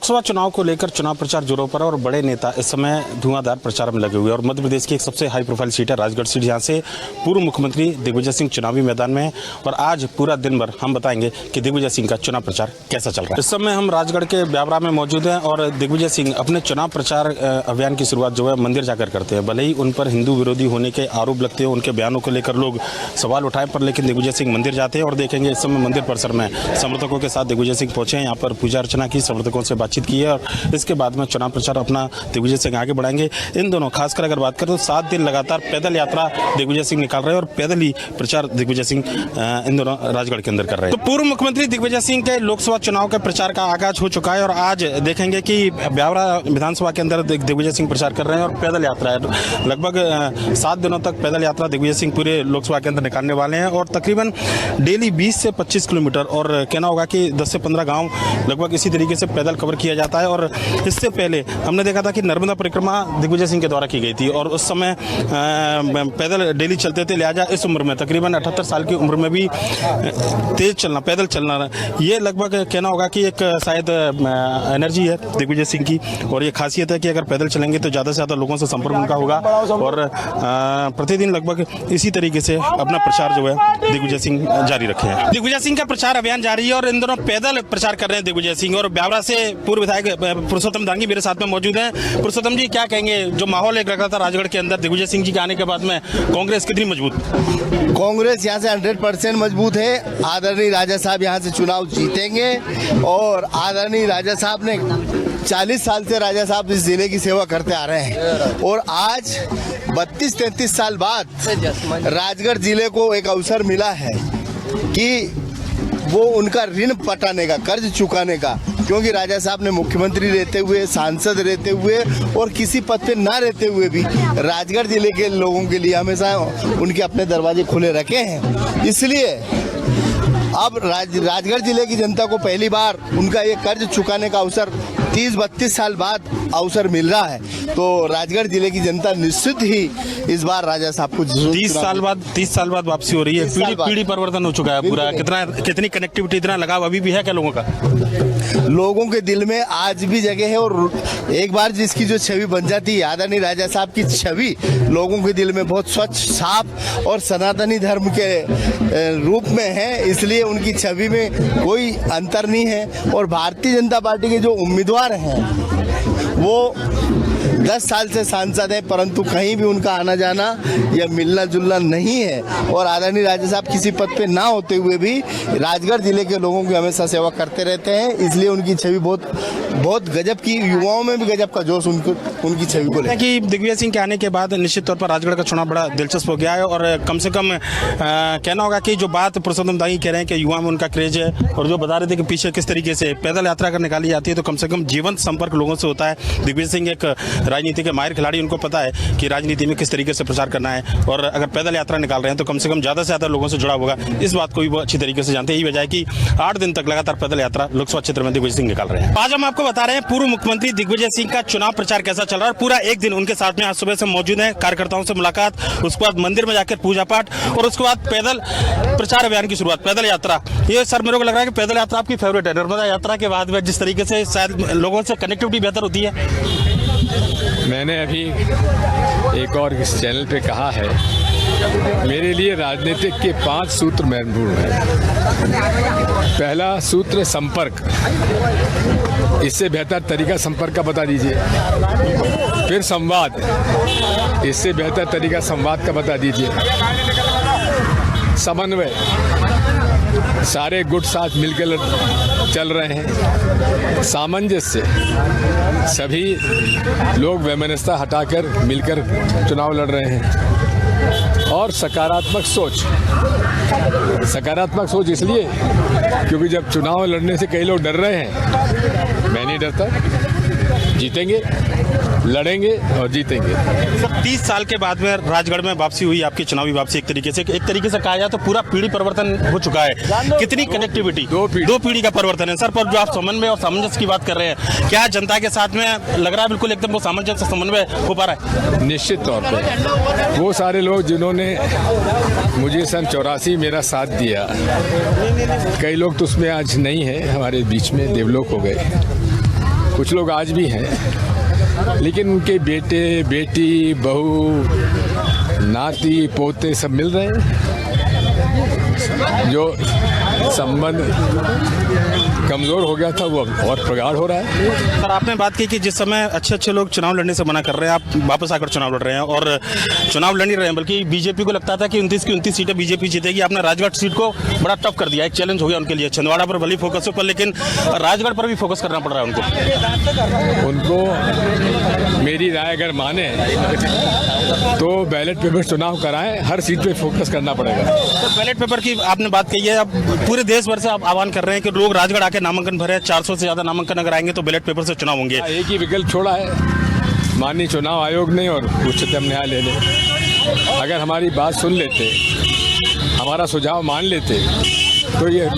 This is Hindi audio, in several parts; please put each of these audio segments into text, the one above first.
लोकसभा चुनाव को लेकर चुनाव प्रचार जोरों पर और बड़े नेता इस समय धुआंधार प्रचार में लगे हुए हैं और मध्य प्रदेश की एक सबसे हाई प्रोफाइल सीट है राजगढ़ सीट, जहां से पूर्व मुख्यमंत्री दिग्विजय सिंह चुनावी मैदान में हैं और आज पूरा दिन भर हम बताएंगे कि दिग्विजय सिंह का चुनाव प्रचार कैसा चल रहा है। इस समय हम राजगढ़ के ब्यावरा में मौजूद हैं और दिग्विजय सिंह अपने चुनाव प्रचार अभियान की शुरुआत जो है मंदिर जाकर करते हैं। भले ही उन पर हिंदू विरोधी होने के आरोप लगते हैं, उनके बयानों को लेकर लोग सवाल उठाए, पर लेकिन दिग्विजय सिंह मंदिर जाते हैं और देखेंगे इस समय मंदिर परिसर में समर्थकों के साथ दिग्विजय सिंह पहुंचे हैं, यहाँ पर पूजा अर्चना की, समर्थकों से बातचीत की है और इसके बाद में चुनाव प्रचार अपना दिग्विजय सिंह आगे बढ़ाएंगे। इन दोनों खासकर अगर बात करें तो 7 दिन लगातार पैदल यात्रा दिग्विजय सिंह निकाल रहे हैं और पैदल ही प्रचार दिग्विजय सिंह इन दोनों राजगढ़ के अंदर कर रहे हैं। तो पूर्व मुख्यमंत्री दिग्विजय सिंह के लोकसभा चुनाव के प्रचार का आगाज हो चुका है और आज देखेंगे कि ब्यावरा विधानसभा के अंदर दिग्विजय सिंह प्रचार कर रहे हैं और पैदल यात्रा है। लगभग 7 दिनों तक पैदल यात्रा दिग्विजय सिंह पूरे लोकसभा के अंदर निकालने वाले हैं और तकरीबन डेली 20 से 25 किलोमीटर और कहना होगा कि 10 से 15 गांव लगभग इसी तरीके से पैदल कवर किया जाता है। और इससे पहले हमने देखा था कि नर्मदा परिक्रमा दिग्विजय सिंह के द्वारा की गई थी और उस समय पैदल डेली चलते थे, लिहाजा इस उम्र में तकरीबन 78 साल की उम्र में भी तेज चलना, पैदल चलना, ये लगभग कहना होगा कि एक शायद एनर्जी है दिग्विजय सिंह की और ये खासियत है कि अगर पैदल चलेंगे तो ज़्यादा से ज़्यादा लोगों से संपर्क उनका होगा और प्रतिदिन लगभग इसी तरीके से अपना प्रचार जो है दिग्विजय सिंह जारी रखे हैं। दिग्विजय सिंह का प्रचार अभियान जारी है और इन दोनों पैदल प्रचार कर रहे हैं दिग्विजय सिंह। और ब्यावरा से पूर्व विधायक पुरुषोत्तम दांगी मेरे साथ में मौजूद हैं। पुरुषोत्तम जी, क्या कहेंगे, जो माहौल एक लगा था राजगढ़ के अंदर दिग्विजय सिंह जी के आने के बाद में कांग्रेस कितनी मजबूत? कांग्रेस यहाँ से 100% मजबूत है। आदरणीय राजा साहब यहाँ से चुनाव जीतेंगे और आदरणीय राजा साहब ने 40 साल से राजा साहब इस जिले की सेवा करते आ रहे हैं और आज 32-33 साल बाद राजगढ़ जिले को एक अवसर मिला है कि वो उनका ऋण पटाने का, कर्ज चुकाने का, क्योंकि राजा साहब ने मुख्यमंत्री रहते हुए, सांसद रहते हुए और किसी पद पे ना रहते हुए भी राजगढ़ जिले के लोगों के लिए हमेशा उनके अपने दरवाजे खुले रखे हैं। इसलिए अब राजगढ़ जिले की जनता को पहली बार उनका ये कर्ज चुकाने का अवसर 30-32 साल बाद अवसर मिल रहा है, तो राजगढ़ जिले की जनता निश्चित ही इस बार राजा साहब को 30 साल बाद वापसी हो रही है। पीढ़ी परिवर्तन हो चुका है पूरा। कितनी कनेक्टिविटी, इतना लगाव अभी भी है क्या लोगों का? लोगों के दिल में आज भी जगह है और एक बार जिसकी जो छवि बन जाती है, आदरणीय राजा साहब की छवि लोगों के दिल में बहुत स्वच्छ, साफ और सनातनी धर्म के रूप में है, इसलिए उनकी छवि में कोई अंतर नहीं है। और भारतीय जनता पार्टी के जो उम्मीदवार हैं वो 10 साल से सांसद हैं, परंतु कहीं भी उनका आना जाना या मिलना जुलना नहीं है और आदरणीय राजा साहब किसी पद पे ना होते हुए भी राजगढ़ जिले के लोगों की हमेशा सेवा करते रहते हैं, इसलिए उनकी छवि बहुत गजब की, युवाओं में भी गजब का जोश उनकी छवि को लेकर कि दिग्विजय सिंह के आने के बाद निश्चित तौर पर राजगढ़ का चुनाव बड़ा दिलचस्प हो गया है और कम से कम कहना होगा कि जो बात पुरुषोत्तम दांगी कह रहे हैं कि युवा में उनका क्रेज है और जो बता रहे थे कि पीछे किस तरीके से पैदल यात्रा कर निकाली जाती है, तो कम से कम जीवंत संपर्क लोगों से होता है। दिग्विजय सिंह एक राजनीति के माहिर खिलाड़ी, उनको पता है कि राजनीति में किस तरीके से प्रचार करना है और अगर पैदल यात्रा निकाल रहे हैं तो कम से कम ज़्यादा से ज़्यादा लोगों से जुड़ा होगा। इस बात को भी वो अच्छी तरीके से जानते हैं। यही वजह है कि 8 दिन तक लगातार पैदल यात्रा लोकसभा क्षेत्र में दिग्विजय सिंह निकाल रहे हैं। आज हम आपको बता रहे हैं पूर्व मुख्यमंत्री दिग्विजय सिंह का चुनाव प्रचार कैसा चल रहा है। पूरा एक दिन उनके साथ में आज सुबह से मौजूद है, कार्यकर्ताओं से मुलाकात, उसके बाद मंदिर में जाकर पूजा पाठ और उसके बाद पैदल प्रचार अभियान की शुरुआत, पैदल यात्रा। ये सर मेरे को लग रहा है कि पैदल यात्रा आपकी फेवरेट है। नर्मदा यात्रा के बाद में जिस तरीके से शायद लोगों से कनेक्टिविटी बेहतर होती है। मैंने अभी एक और इस चैनल पे कहा है, मेरे लिए राजनीतिक के 5 सूत्र महत्वपूर्ण हैं। पहला सूत्र संपर्क, इससे बेहतर तरीका संपर्क का बता दीजिए। फिर संवाद, इससे बेहतर तरीका संवाद का बता दीजिए। समन्वय, सारे गुट साथ मिलकर चल रहे हैं। सामंजस्य, सभी लोग वैमनस्यता हटाकर मिलकर चुनाव लड़ रहे हैं। और सकारात्मक सोच, सकारात्मक सोच इसलिए क्योंकि जब चुनाव लड़ने से कई लोग डर रहे हैं, मैं नहीं डरता, जीतेंगे, लड़ेंगे और जीतेंगे। 30 साल के बाद में राजगढ़ में वापसी हुई, आपकी चुनावी वापसी एक तरीके से कहा जाए तो पूरा पीढ़ी परिवर्तन हो चुका है। कितनी कनेक्टिविटी, दो पीढ़ी का परिवर्तन है सर। पर जो आप समन्वय और सामंजस्य की बात कर रहे हैं, क्या जनता के साथ में लग रहा है बिल्कुल एकदम वो सामंजस्य समन्वय हो पा रहा है? निश्चित तौर पर वो सारे लोग जिन्होंने मुझे सन 84 मेरा साथ दिया, कई लोग तो उसमें आज नहीं है, हमारे बीच में देवलोक हो गए। कुछ लोग आज भी हैं, लेकिन उनके बेटे बेटी बहू नाती पोते सब मिल रहे हैं। जो संबंध कमज़ोर हो गया था वो अब और प्रगाढ़ हो रहा है। सर आपने बात की कि जिस समय अच्छे लोग चुनाव लड़ने से मना कर रहे हैं, आप वापस आकर चुनाव लड़ रहे हैं और चुनाव लड़ नहीं रहे हैं, बल्कि बीजेपी को लगता था कि 29 की 29 सीटें बीजेपी जीतेगी। आपने राजगढ़ सीट को बड़ा टफ कर दिया, एक चैलेंज हो गया उनके लिए। छिंदवाड़ा पर भले फोकस हो पर लेकिन राजगढ़ पर भी फोकस करना पड़ रहा है उनको मेरी राय अगर माने तो बैलेट पेपर चुनाव कराएं, हर सीट पे फोकस करना पड़ेगा। तो बैलेट पेपर की आपने बात कही है, अब पूरे देश भर से आप आह्वान कर रहे हैं कि लोग राजगढ़ आके नामांकन भरे। 400 से ज्यादा नामांकन अगर आएंगे तो बैलेट पेपर से चुनाव होंगे। एक ही विकल्प छोड़ा है, माननीय चुनाव आयोग ने और उच्चतम न्यायालय ने। अगर हमारी बात सुन लेते, हमारा सुझाव मान लेते तो ये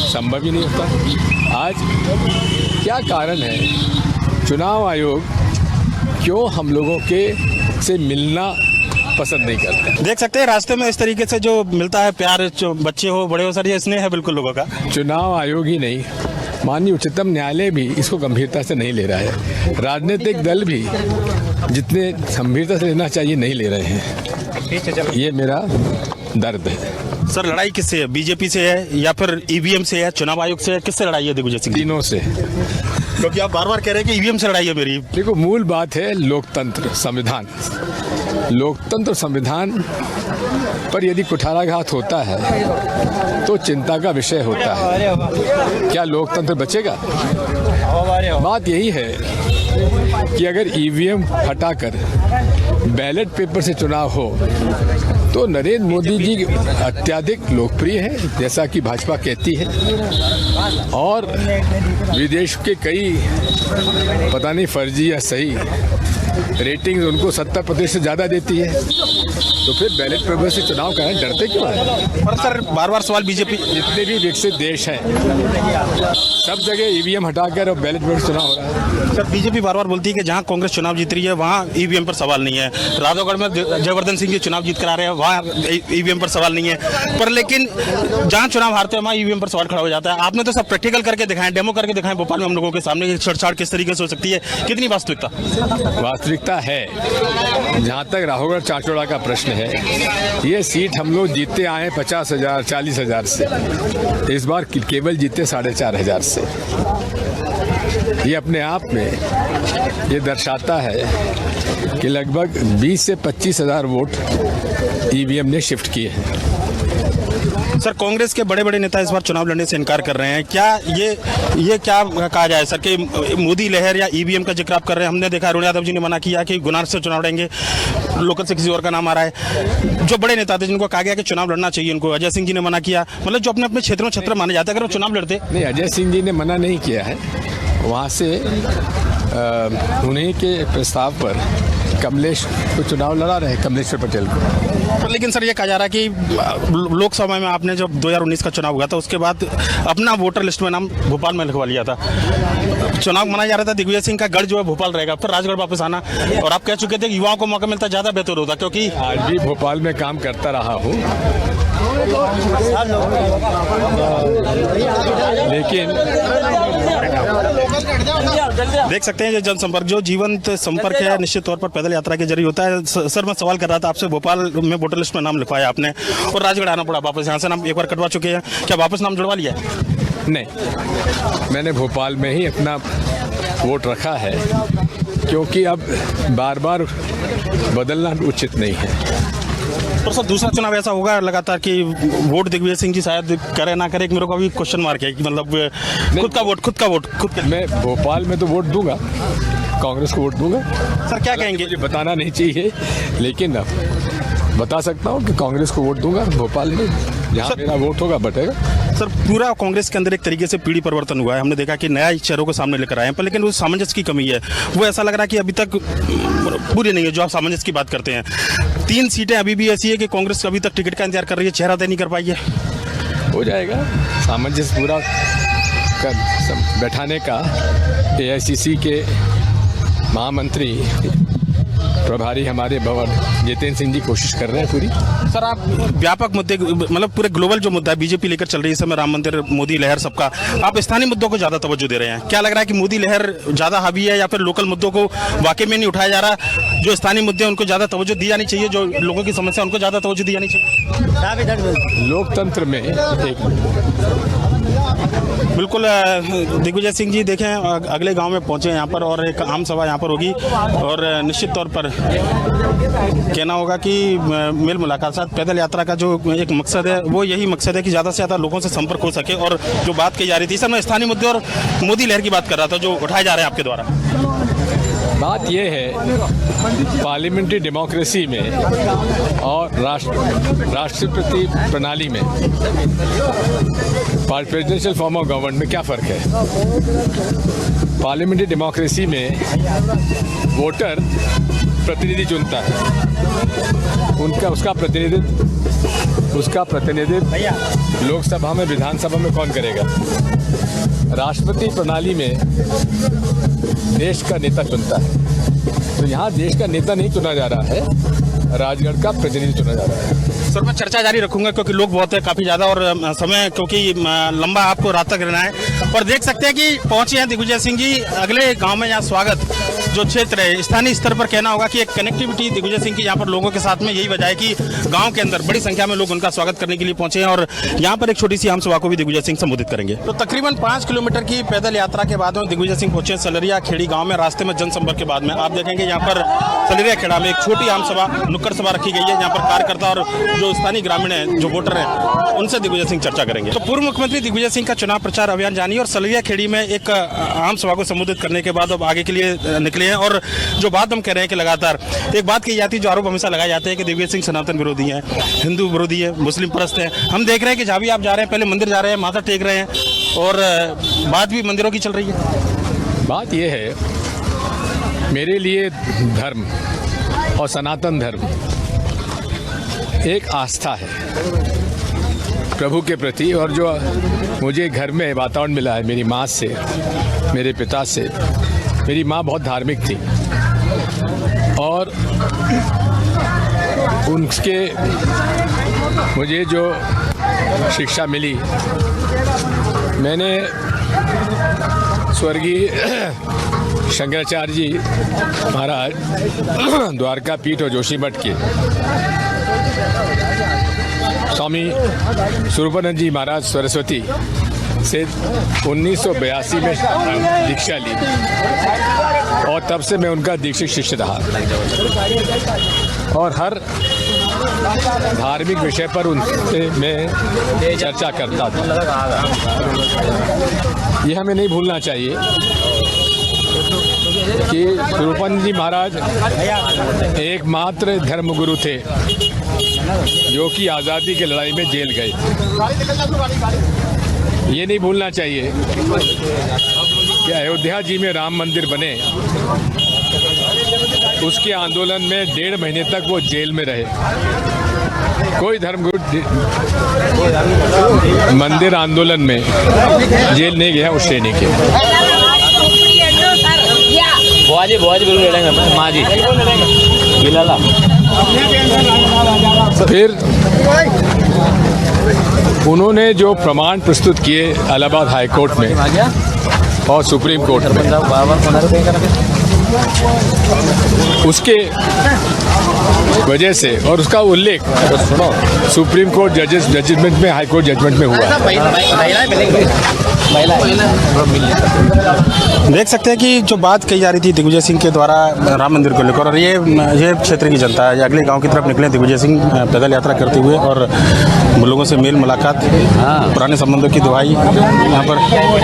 संभव ही नहीं होता। आज क्या कारण है, चुनाव आयोग क्यों हम लोगों के से मिलना पसंद नहीं करते? देख सकते हैं रास्ते में इस तरीके से जो मिलता है प्यार, जो बच्चे हो बड़े हो, सर ये स्नेह है बिल्कुल लोगों का। चुनाव आयोग ही नहीं, माननीय उच्चतम न्यायालय भी इसको गंभीरता से नहीं ले रहा है। राजनीतिक दल भी जितने गंभीरता से लेना चाहिए नहीं ले रहे हैं। ये मेरा दर्द है। सर लड़ाई किससे है? बीजेपी से है या फिर ईवीएम से है, चुनाव आयोग से है, किससे लड़ाई है दिग्विजय सिंह? तीनों से। क्योंकि आप बार बार कह रहे हैं कि ईवीएम से लड़ाई है मेरी। देखो, मूल बात है लोकतंत्र संविधान। लोकतंत्र संविधान पर यदि कुठाराघात होता है तो चिंता का विषय होता है। क्या लोकतंत्र बचेगा? बात यही है कि अगर ईवीएम हटाकर बैलेट पेपर से चुनाव हो तो नरेंद्र मोदी जी अत्यधिक लोकप्रिय हैं, जैसा कि भाजपा कहती है, और विदेश के कई पता नहीं फर्जी या सही रेटिंग उनको 70% से ज़्यादा देती है, तो फिर बैलेट पेपर से चुनाव कराएं, डरते क्यों हैं? पर सर बार बार सवाल बीजेपी, जितने भी विकसित देश हैं सब जगह ईवीएम हटाकर और बैलेट पेपर चुनाव हो रहा है। सर बीजेपी बार बार बोलती है कि जहां कांग्रेस चुनाव जीत रही है वहां ईवीएम पर सवाल नहीं है। राधौगढ़ में जयवर्धन सिंह जी चुनाव जीत कर आ रहे हैं, वहां ईवीएम पर सवाल नहीं है। पर लेकिन जहां चुनाव हारते हैं वहां ईवीएम पर सवाल खड़ा हो जाता है। आपने तो सब प्रैक्टिकल करके दिखाएं, डेमो करके दिखाएं भोपाल में हम लोगों के सामने, छेड़छाड़ किस तरीके से हो सकती है, कितनी वास्तविकता? वास्तविकता है, जहाँ तक राघौगढ़ चाचौड़ा का प्रश्न है, ये सीट हम लोग जीतते आए 50,000 40,000 से, इस बार केवल जीते 4,500 से। ये अपने आप में ये दर्शाता है कि लगभग 20 से 25,000 वोट ईवीएम ने शिफ्ट किए हैं। सर कांग्रेस के बड़े बड़े नेता इस बार चुनाव लड़ने से इनकार कर रहे हैं। क्या ये क्या कहा जाए सर कि मोदी लहर या ईवीएम का जिक्र आप कर रहे हैं? हमने देखा अरुण यादव जी ने मना किया कि गुनार से चुनाव लड़ेंगे, लोकल से किसी और का नाम आ रहा है। जो बड़े नेता थे जिनको कहा गया कि चुनाव लड़ना चाहिए उनको, अजय सिंह जी ने मना किया। मतलब जो अपने अपने क्षेत्रों क्षेत्र माने जाते हैं, अगर वो चुनाव लड़ते। नहीं, अजय सिंह जी ने मना नहीं किया है, वहाँ से उन्हीं के प्रस्ताव पर कमलेश को चुनाव लड़ा रहे, कमलेश्वर पटेल को। लेकिन सर ये कहा जा रहा है कि लोकसभा में आपने जब 2019 का चुनाव हुआ था उसके बाद अपना वोटर लिस्ट में नाम भोपाल में लिखवा लिया था। चुनाव मनाया जा रहा था, दिग्विजय सिंह का गढ़ जो है भोपाल रहेगा, फिर राजगढ़ वापस आना, और आप कह चुके थे कि युवाओं को मौका मिलता ज़्यादा बेहतर होता, क्योंकि आज भी भोपाल में काम करता रहा हूँ। लेकिन देख सकते हैं ये जनसंपर्क जो जीवंत संपर्क है निश्चित तौर पर पैदल यात्रा के जरिए होता है। सर मैं सवाल कर रहा था आपसे, भोपाल में वोटर लिस्ट में नाम लिखवाया आपने और राजगढ़ आना पड़ा वापस, यहाँ से नाम एक बार कटवा चुके हैं, क्या वापस नाम जुड़वा लिया है? नहीं, मैंने भोपाल में ही अपना वोट रखा है, क्योंकि अब बार बार बदलना उचित नहीं है। तो सर दूसरा चुनाव ऐसा होगा लगातार कि वोट दिग्विजय सिंह जी शायद करे ना करे, मेरे को अभी क्वेश्चन मार्क है कि मतलब खुद का वोट मैं भोपाल में तो वोट दूंगा, कांग्रेस को वोट दूंगा। सर क्या कहेंगे? मुझे बताना नहीं चाहिए, लेकिन अब बता सकता हूँ कि कांग्रेस को वोट दूंगा भोपाल में, जहाँ मेरा वोट होगा बटेगा। सर पूरा कांग्रेस के अंदर एक तरीके से पीढ़ी परिवर्तन हुआ है, हमने देखा कि नया चेहरों को सामने लेकर आए हैं, पर लेकिन वो सामंजस्य की कमी है, वो ऐसा लग रहा है कि अभी तक पूरी नहीं है। जो आप सामंजस्य की बात करते हैं, 3 सीटें अभी भी ऐसी है कि कांग्रेस अभी तक टिकट का इंतजार कर रही है, चेहरा तय नहीं कर पाई है। हो जाएगा सामंजस्य पूरा बैठाने का। AICC के महामंत्री प्रभारी हमारे भवन जितेंद्र सिंह जी कोशिश कर रहे हैं पूरी। सर, आप व्यापक मुद्दे, मतलब पूरे ग्लोबल जो मुद्दा है बीजेपी लेकर चल रही है इस समय, राम मंदिर, मोदी लहर, सबका, आप स्थानीय मुद्दों को ज्यादा तवज्जो दे रहे हैं। क्या लग रहा है कि मोदी लहर ज्यादा हावी है या फिर लोकल मुद्दों को वाकई में नहीं उठाया जा रहा? जो स्थानीय मुद्दे हैं उनको ज्यादा तवज्जो दी जानी चाहिए, जो लोगों की समस्या उनको ज्यादा तवज्जो दी जानी चाहिए। लोकतंत्र में एक बिल्कुल। दिग्विजय सिंह जी देखें, अगले गांव में पहुंचे यहाँ पर और एक आम सभा यहाँ पर होगी और निश्चित तौर पर कहना होगा कि मेल मुलाकात, साथ पैदल यात्रा का जो एक मकसद है वो यही मकसद है कि ज़्यादा से ज़्यादा लोगों से संपर्क हो सके। और जो बात कही जा रही थी सर, मैं स्थानीय मुद्दे और मोदी लहर की बात कर रहा था जो उठाए जा रहे हैं आपके द्वारा। बात यह है, पार्लियामेंट्री डेमोक्रेसी में और राष्ट्रपति प्रणाली में, प्रेसिडेंशियल फॉर्म ऑफ गवर्नमेंट में क्या फ़र्क है? पार्लियामेंट्री डेमोक्रेसी में वोटर प्रतिनिधि चुनता है, उसका प्रतिनिधित्व लोकसभा में, विधानसभा में कौन करेगा? राष्ट्रपति प्रणाली में देश का नेता चुनता है, तो यहाँ देश का नेता नहीं चुना जा रहा है, राजगढ़ का प्रतिनिधि चुना जा रहा है। सर, मैं चर्चा जारी रखूंगा क्योंकि लोग बहुत है काफ़ी ज़्यादा और समय क्योंकि लंबा आपको रात तक रहना है। और देख सकते हैं कि पहुंचे हैं दिग्विजय सिंह जी अगले गांव में। यहाँ स्वागत जो क्षेत्र है स्थानीय स्तर पर कहना होगा कि एक कनेक्टिविटी दिग्विजय सिंह की यहाँ पर लोगों के साथ में, यही वजह है कि गाँव के अंदर बड़ी संख्या में लोग उनका स्वागत करने के लिए पहुंचे हैं। और यहाँ पर एक छोटी सी आम सभा को भी दिग्विजय सिंह संबोधित करेंगे। तो तकरीबन 5 किलोमीटर की पैदल यात्रा के बाद में दिग्विजय सिंह पहुंचे सलरिया खेड़ी गाँव में। रास्ते में जनसंपर्क के बाद में आप देखेंगे यहाँ पर सलरिया खेड़ा में एक छोटी आम सभा, नुक्कड़ सभा रखी गई है। यहाँ पर कार्यकर्ता और जो स्थानीय ग्रामीण है, जो वोटर हैं, उनसे दिग्विजय सिंह चर्चा करेंगे। तो पूर्व मुख्यमंत्री दिग्विजय सिंह का चुनाव प्रचार अभियान जानिए और सलरिया खेड़ी में एक आम सभा को संबोधित करने के बाद अब आगे के लिए निकले हैं। और जो बात हम कह रहे हैं कि लगातार एक बात कही जाती है, जो आरोप हमेशा लगाए जाते हैं कि दिग्विजय सिंह सनातन विरोधी है, हिंदू विरोधी है, मुस्लिम परस्त है। हम देख रहे हैं कि जहाँ भी आप जा रहे हैं, पहले मंदिर जा रहे हैं, माथा टेक रहे हैं और बात भी मंदिरों की चल रही है। बात यह है, मेरे लिए धर्म और सनातन धर्म एक आस्था है प्रभु के प्रति। और जो मुझे घर में वातावरण मिला है मेरी माँ से, मेरे पिता से, मेरी माँ बहुत धार्मिक थी और उनके मुझे जो शिक्षा मिली, मैंने स्वर्गीय शंकराचार्य जी महाराज, द्वारका पीठ और जोशी मठ के स्वामी स्वरूपानंद जी महाराज सरस्वती से 1982 में दीक्षा ली और तब से मैं उनका दीक्षित शिष्य रहा और हर धार्मिक विषय पर उनसे मैं चर्चा करता था। ये हमें नहीं भूलना चाहिए कि स्वरूपानंद जी महाराज एकमात्र धर्मगुरु थे जो कि आज़ादी की लड़ाई में जेल गए। ये नहीं भूलना चाहिए कि अयोध्या जी में राम मंदिर बने, उसके आंदोलन में 1.5 महीने तक वो जेल में रहे। कोई धर्मगुरु मंदिर आंदोलन में जेल नहीं गया उस श्रेणी के। फिर उन्होंने जो प्रमाण प्रस्तुत किए इलाहाबाद हाई कोर्ट में और सुप्रीम कोर्ट में, उसके वजह से और उसका उल्लेख सुप्रीम कोर्ट जजमेंट में, हाई कोर्ट जजमेंट में हुआ। देख सकते हैं कि जो बात कही जा रही थी दिग्विजय सिंह के द्वारा राम मंदिर को लेकर, और ये क्षेत्र की जनता है, अगले गांव की तरफ निकले दिग्विजय सिंह पैदल यात्रा करते हुए और लोगों से मेल मुलाकात, पुराने संबंधों की दुहाई यहाँ पर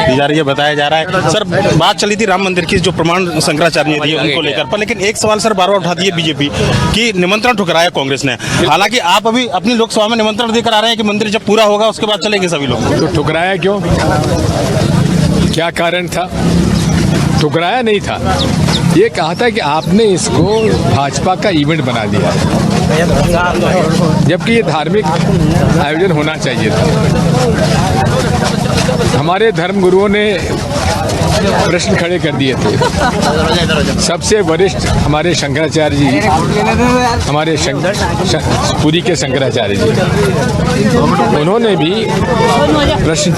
दी जा रही है, बताया जा रहा है। सर, बात चली थी राम मंदिर की, जो प्रमाण शंकराचार्य ने दिए उनको लेकर, पर लेकिन एक सवाल सर बार बार उठाती है बीजेपी कि निमंत्रण ठुकराया कांग्रेस ने। हालांकि आप अभी अपनी लोकसभा में निमंत्रण देकर आ रहे हैं कि मंदिर जब पूरा होगा उसके बाद चलेंगे सभी लोग। तो ठुकराया क्यों? क्या कारण था? ठुकराया नहीं था, ये कहा था कि आपने इसको भाजपा का इवेंट बना दिया है, जबकि ये धार्मिक आयोजन होना चाहिए था। हमारे धर्म गुरुओं ने प्रश्न खड़े कर दिए थे। सबसे वरिष्ठ हमारे शंकराचार्य जी, हमारे पुरी के शंकराचार्य जी, उन्होंने भी प्रश्न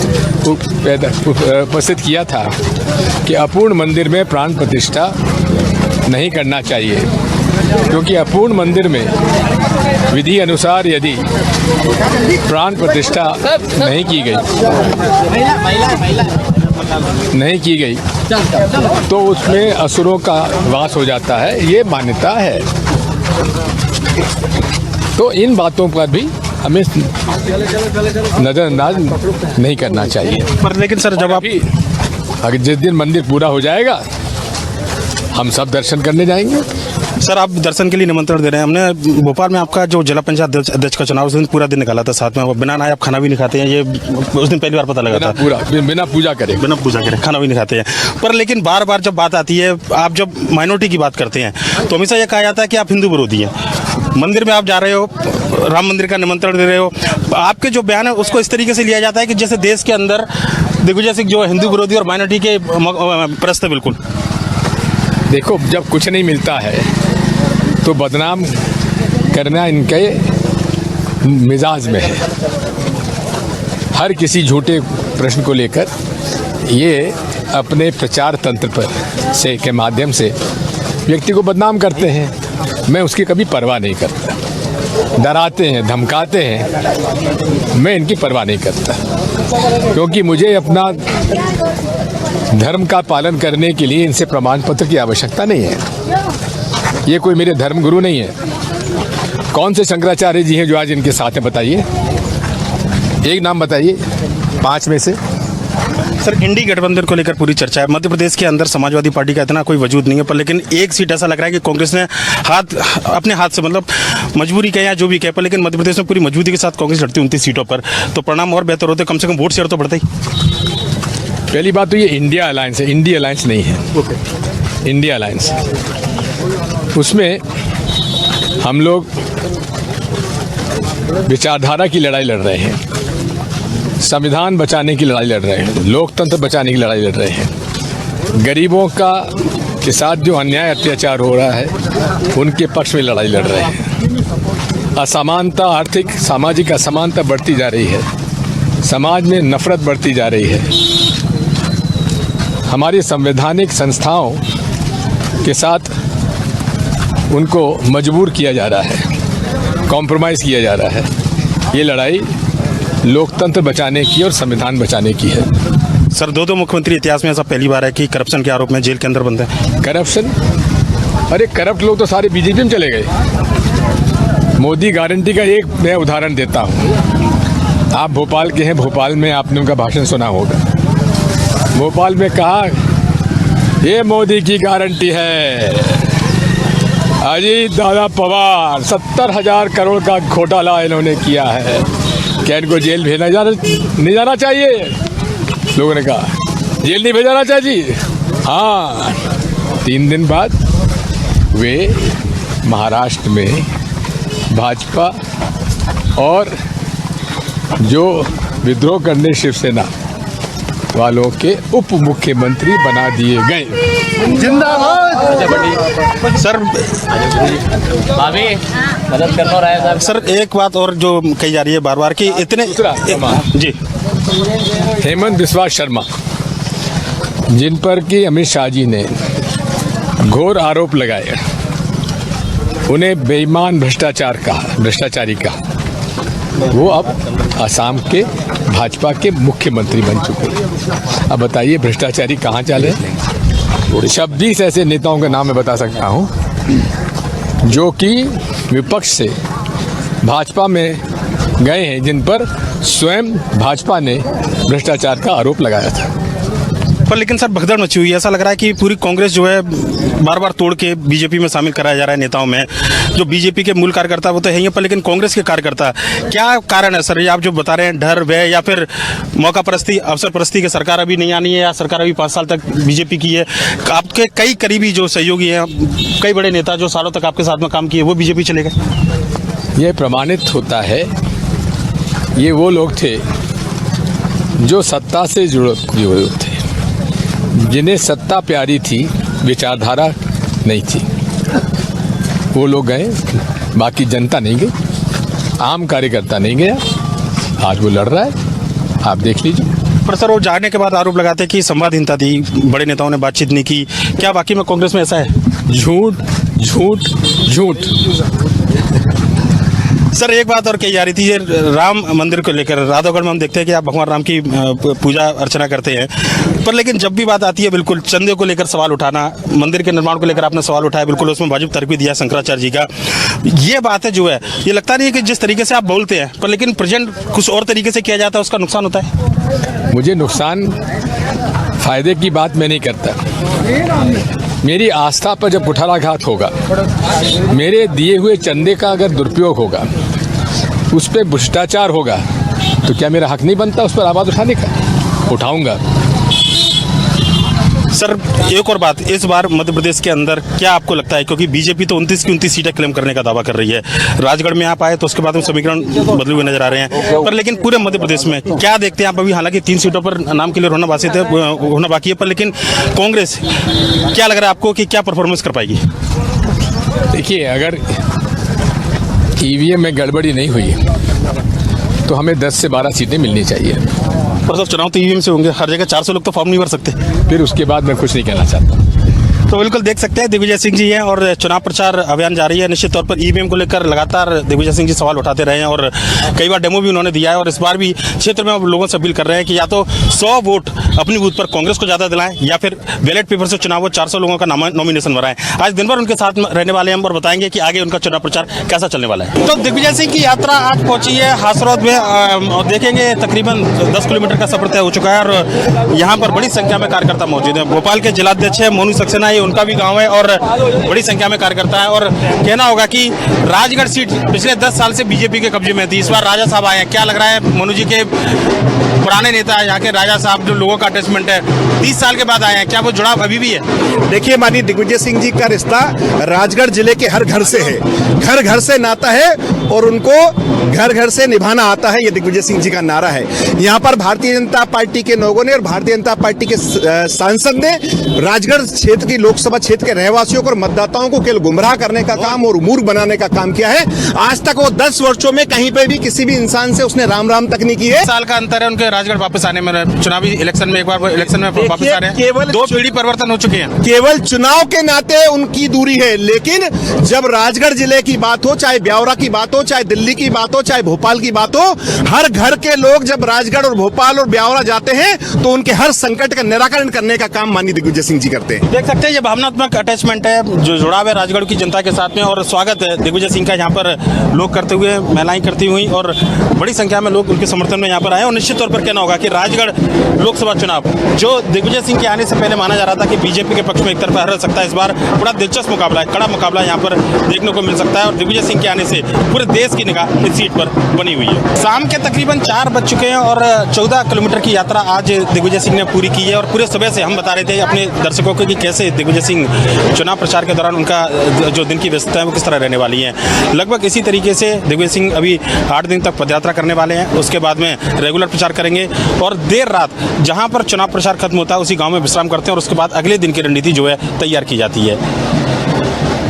उपस्थित किया था कि अपूर्ण मंदिर में प्राण प्रतिष्ठा नहीं करना चाहिए, क्योंकि अपूर्ण मंदिर में विधि अनुसार यदि प्राण प्रतिष्ठा नहीं की गई तो उसमें असुरों का वास हो जाता है, ये मान्यता है। तो इन बातों पर भी हमें नज़रअंदाज नहीं करना चाहिए। पर लेकिन सर जब आप अगर जिस दिन मंदिर पूरा हो जाएगा हम सब दर्शन करने जाएंगे। सर आप दर्शन के लिए निमंत्रण दे रहे हैं। हमने भोपाल में आपका जो जिला पंचायत अध्यक्ष का चुनाव उस दिन पूरा दिन निकाला था, साथ में बिना नहाए आप खाना भी नहीं खाते हैं, ये उस दिन पहली बार पता लगा था। बिना पूजा करे खाना भी नहीं खाते हैं। पर लेकिन बार बार जब बात आती है, आप जब माइनॉरिटी की बात करते हैं तो हमेशा ये कहा जाता है कि आप हिंदू विरोधी हैं। मंदिर में आप जा रहे हो, राम मंदिर का निमंत्रण दे रहे हो, आपके जो बयान है उसको इस तरीके से लिया जाता है कि जैसे देश के अंदर दिग्विजय सिंह जो हिंदू विरोधी और माइनॉरिटी के प्रस्त है। बिल्कुल देखो, जब कुछ नहीं मिलता है तो बदनाम करना इनके मिजाज में है। हर किसी झूठे प्रश्न को लेकर ये अपने प्रचार तंत्र पर के माध्यम से व्यक्ति को बदनाम करते हैं। मैं उसकी कभी परवाह नहीं करता। डराते हैं, धमकाते हैं, मैं इनकी परवाह नहीं करता, क्योंकि मुझे अपना धर्म का पालन करने के लिए इनसे प्रमाण पत्र की आवश्यकता नहीं है। ये कोई मेरे धर्म गुरु नहीं है। कौन से शंकराचार्य जी हैं जो आज इनके साथ हैं, बताइए, एक नाम बताइए 5 में से। सर इंडी गठबंधन को लेकर पूरी चर्चा है। मध्य प्रदेश के अंदर समाजवादी पार्टी का इतना कोई वजूद नहीं है, पर लेकिन एक सीट ऐसा लग रहा है कि कांग्रेस ने अपने हाथ से, मतलब मजबूरी कहे या जो भी कहे, पर लेकिन मध्य प्रदेश में पूरी मजबूती के साथ कांग्रेस लड़ती 29 सीटों पर, तो परिणाम और बेहतर होते, कम से कम वोट शेयर तो बढ़ता ही। पहली बात तो ये इंडिया अलायंस है, इंडिया अलायंस नहीं है। इंडिया अलायंस, उसमें हम लोग विचारधारा की लड़ाई लड़ रहे हैं, संविधान बचाने की लड़ाई लड़ रहे हैं, लोकतंत्र बचाने की लड़ाई लड़ रहे हैं। गरीबों का के साथ जो अन्याय अत्याचार हो रहा है उनके पक्ष में लड़ाई लड़ रहे हैं। असमानता, आर्थिक सामाजिक असमानता बढ़ती जा रही है, समाज में नफरत बढ़ती जा रही है। हमारी संवैधानिक संस्थाओं के साथ उनको मजबूर किया जा रहा है, कॉम्प्रोमाइज़ किया जा रहा है। ये लड़ाई लोकतंत्र बचाने की और संविधान बचाने की है। सर दो मुख्यमंत्री इतिहास में ऐसा पहली बार है कि करप्शन के आरोप में जेल के अंदर बंद है। करप्शन? अरे करप्ट लोग तो सारे बीजेपी में चले गए। मोदी गारंटी का एक मैं उदाहरण देता हूँ। आप भोपाल के हैं, भोपाल में आपने उनका भाषण सुना होगा। भोपाल में कहा ये मोदी की गारंटी है। अजीत दादा पवार 70,000 करोड़ का घोटाला इन्होंने किया है, क्या इनको जेल भेजा नहीं जाना चाहिए? लोगों ने कहा जेल नहीं भेजाना चाहिए जी। हाँ, 3 दिन बाद वे महाराष्ट्र में भाजपा और जो विद्रोह करने शिवसेना वालों के उप मुख्यमंत्री बना दिए गए। जिंदाबाद। सर मदद करना रहा है साहब। सर एक बात और जो कही जा रही है बार बार कि इतने जी हेमंत बिस्वा शर्मा, जिन पर कि अमित शाह जी ने घोर आरोप लगाए, उन्हें बेईमान भ्रष्टाचारी कहा, वो अब असम के भाजपा के मुख्यमंत्री बन चुके हैं। अब बताइए भ्रष्टाचारी कहाँ चले? 26 ऐसे नेताओं के नाम मैं बता सकता हूँ जो कि विपक्ष से भाजपा में गए हैं, जिन पर स्वयं भाजपा ने भ्रष्टाचार का आरोप लगाया था। पर लेकिन सर भगदड़ मची हुई है। ऐसा लग रहा है कि पूरी कांग्रेस जो है बार बार तोड़ के बीजेपी में शामिल कराया जा रहा है नेताओं में। जो बीजेपी के मूल कार्यकर्ता वो तो है ही, पर लेकिन कांग्रेस के कार्यकर्ता क्या कारण है सर? ये आप जो बता रहे हैं, डर, भय या फिर मौका परस्ती, अवसर परस्ती की सरकार अभी नहीं आनी है, या सरकार अभी 5 साल तक बीजेपी की है? आपके कई करीबी जो सहयोगी हैं, कई बड़े नेता जो सालों तक आपके साथ में काम किए, वो बीजेपी चले गए। यह प्रमाणित होता है ये वो लोग थे जो सत्ता से जुड़े हुए थे, जिन्हें सत्ता प्यारी थी, विचारधारा नहीं थी, वो लोग गए, बाकी जनता नहीं गई, आम कार्यकर्ता नहीं गया। आज वो लड़ रहा है, आप देख लीजिए। पर सर वो जाने के बाद आरोप लगाते हैं कि संवादहीनता थी, बड़े नेताओं ने बातचीत नहीं की। क्या वाकई में कांग्रेस में ऐसा है? झूठ झूठ झूठ। सर एक बात और कही जा रही थी, ये राम मंदिर को लेकर राधौगढ़ में हम देखते हैं कि आप भगवान राम की पूजा अर्चना करते हैं, पर लेकिन जब भी बात आती है बिल्कुल चंदे को लेकर सवाल उठाना, मंदिर के निर्माण को लेकर आपने सवाल उठाया, बिल्कुल उसमें वाजिब तर्क भी दिया शंकराचार्य जी का। ये बात है जो है, ये लगता नहीं है कि जिस तरीके से आप बोलते हैं पर लेकिन प्रेजेंट कुछ और तरीके से किया जाता है, उसका नुकसान होता है? मुझे नुकसान फायदे की बात मैं नहीं करता। मेरी आस्था पर जब कुठाराघात होगा, मेरे दिए हुए चंदे का अगर दुरुपयोग होगा, उस पर भ्रष्टाचार होगा, तो क्या मेरा हक नहीं बनता उस पर आवाज़ उठाने का? उठाऊंगा। सर एक और बात, इस बार मध्य प्रदेश के अंदर क्या आपको लगता है, क्योंकि बीजेपी तो 29 की 29 सीटें क्लेम करने का दावा कर रही है, राजगढ़ में आप आए तो उसके बाद में समीकरण बदले हुए नजर आ रहे हैं, पर लेकिन पूरे मध्य प्रदेश में क्या देखते हैं आप? अभी हालांकि 3 सीटों पर नाम क्लियर होना बाकी है, पर लेकिन कांग्रेस क्या लग रहा है आपको कि क्या परफॉर्मेंस कर पाएगी? देखिए, अगर ईवीएम में गड़बड़ी नहीं हुई तो हमें 10 से 12 सीटें मिलनी चाहिए। पर सर चुनाव तो ईवीएम से होंगे, हर जगह 400 लोग तो फॉर्म नहीं भर सकते। फिर उसके बाद मैं कुछ नहीं कहना चाहता। तो बिल्कुल देख सकते हैं दिग्विजय सिंह जी हैं और चुनाव प्रचार अभियान जारी है। निश्चित तौर पर ईवीएम को लेकर लगातार दिग्विजय सिंह जी सवाल उठाते रहे हैं और कई बार डेमो भी उन्होंने दिया है, और इस बार भी क्षेत्र में लोगों से अपील कर रहे हैं कि या तो 100 वोट अपनी बूथ पर कांग्रेस को ज़्यादा दिलाएं या फिर बैलेट पेपर से चुनाव 400 लोगों का नॉमिनेशन भराएं। आज दिन भर उनके साथ रहने वाले हैं और बताएंगे कि आगे उनका चुनाव प्रचार कैसा चलने वाला है। तो दिग्विजय सिंह की यात्रा आज पहुंची है हाथरस में और देखेंगे तकरीबन 10 किलोमीटर का सफर तय हो चुका है और यहाँ पर बड़ी संख्या में कार्यकर्ता मौजूद हैं। भोपाल के जिलाध्यक्ष है मोनू सक्सेना, ये उनका भी गाँव है और बड़ी संख्या में कार्यकर्ता है। और कहना होगा कि राजगढ़ सीट पिछले 10 साल से बीजेपी के कब्जे में थी, इस बार राजा साहब आए हैं। क्या लग रहा है मोनू जी के पुराने नेता यहाँ के राजा साहब जो लोगों का अटैचमेंट है 30 साल के बाद आए हैं, क्या वो जुड़ाव अभी भी है? देखिए माननीय दिग्विजय सिंह जी का रिश्ता राजगढ़ जिले के हर घर से है, घर घर से नाता है और उनको घर घर से निभाना आता है, ये दिग्विजय सिंह जी का नारा है। यहाँ पर भारतीय जनता पार्टी के लोगों ने और भारतीय जनता पार्टी के सांसद ने राजगढ़ क्षेत्र की लोकसभा क्षेत्र के रहवासियों को और मतदाताओं को केवल गुमराह करने का काम और मूर्ख बनाने का काम किया है। आज तक वो 10 वर्षों में कहीं पे भी किसी भी इंसान से उसने राम राम तक नहीं की है। साल का अंतर है उनके राजगढ़ वापस आने में, चुनावी इलेक्शन में एक बार इलेक्शन में वापस आ रहे हैं, केवल 2 पीढ़ी परिवर्तन हो चुके हैं। केवल चुनाव के नाते उनकी दूरी है, लेकिन जब राजगढ़ जिले की बात हो, चाहे ब्यावरा की बात हो, चाहे दिल्ली की बात हो, चाहे भोपाल की बात हो, हर घर के लोग जब राजगढ़ और भोपाल और ब्यावरा जाते हैं तो उनके हर संकट का निराकरण करने का काम माननीय दिग्विजय सिंह जी करते हैं। देख सकते हैं ये भावनात्मक अटैचमेंट है जो जुड़ाव है राजगढ़ की जनता के साथ में, और स्वागत है दिग्विजय सिंह का यहाँ पर लोग करते हुए, महिलाएं करती हुई और बड़ी संख्या में लोग उनके समर्थन में यहाँ पर आए। और निश्चित तौर पर कहना होगा कि राजगढ़ लोकसभा चुनाव जो दिग्विजय सिंह के आने से पहले माना जा रहा था कि बीजेपी के पक्ष में एक तरफा रह सकता है, इस बार बड़ा दिलचस्प मुकाबला है, कड़ा मुकाबला यहाँ पर देखने को मिल सकता है। और दिग्विजय सिंह के आने से पूरे देश की निगाह इस सीट पर बनी हुई है। शाम के तकरीबन 4 बज चुके हैं और 14 किलोमीटर की यात्रा आज दिग्विजय सिंह ने पूरी की है। और पूरे सुबह से हम बता रहे थे अपने दर्शकों को कि कैसे दिग्विजय सिंह चुनाव प्रचार के दौरान उनका जो दिन की व्यस्तता है वो किस तरह रहने वाली है। लगभग इसी तरीके से दिग्विजय सिंह अभी 8 दिन तक पदयात्रा करने वाले हैं, उसके बाद में रेगुलर प्रचार करेंगे और देर रात जहां पर चुनाव प्रचार खत्म होता है उसी गांव में विश्राम करते हैं और उसके बाद अगले दिन की रणनीति जो है तैयार की जाती है।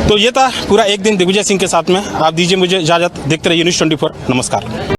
तो ये था पूरा एक दिन दिग्विजय सिंह के साथ में। आप दीजिए मुझे इजाजत, देखते रहिए न्यूज़ 24। नमस्कार।